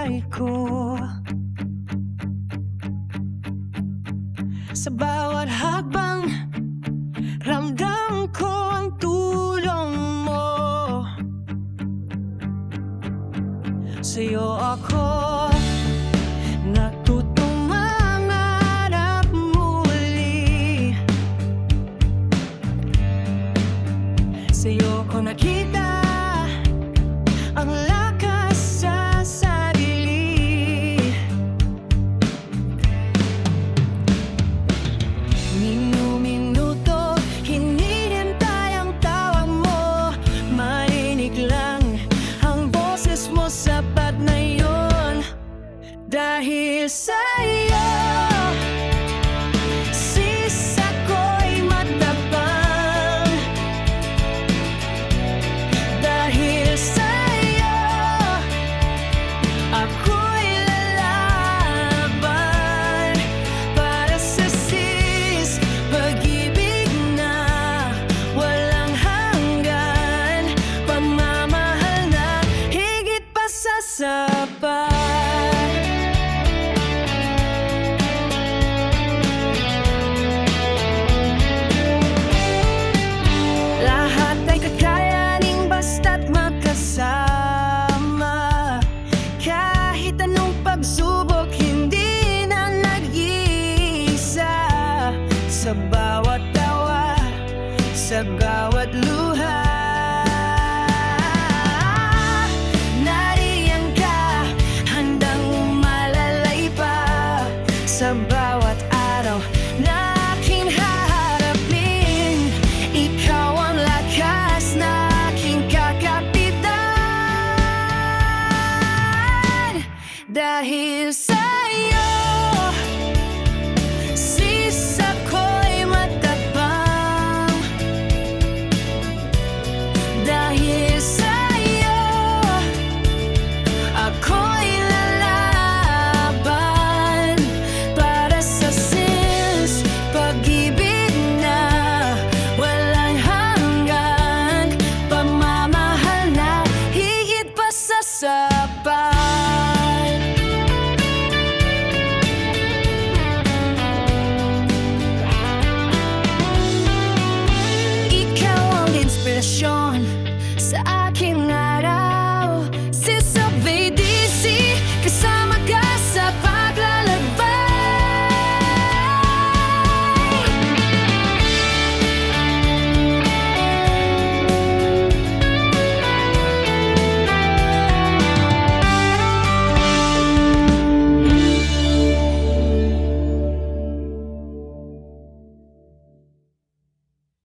buhay ko. Sa bawat hakbang, ramdam ko ang tulong mo. Sa'yo ako natutong mangarap muli. Sa'yo ko nakita ang lakas sa sarili. Minu-minuto, hinihintay ang tawag mo. Marinig lang ang boses mo, sapat na yun. Dahil sa'yo, sis ako'y matapang. Dahil sa'yo, ako'y lalaban. Para sa sis, pag-ibig na walang hanggan. Pagmamahal na higit pa sa sapat. Lahat ay kakayanin basta't magkasama. Kahit anong pagsubok, hindi na nag-iisa. Sa bawat tawa, sa bawat luha, nariyan ka, handang umalalay pa. Sa bawat araw na aking haharapin, ikaw ang lakas na aking kakapitan. Dahil sa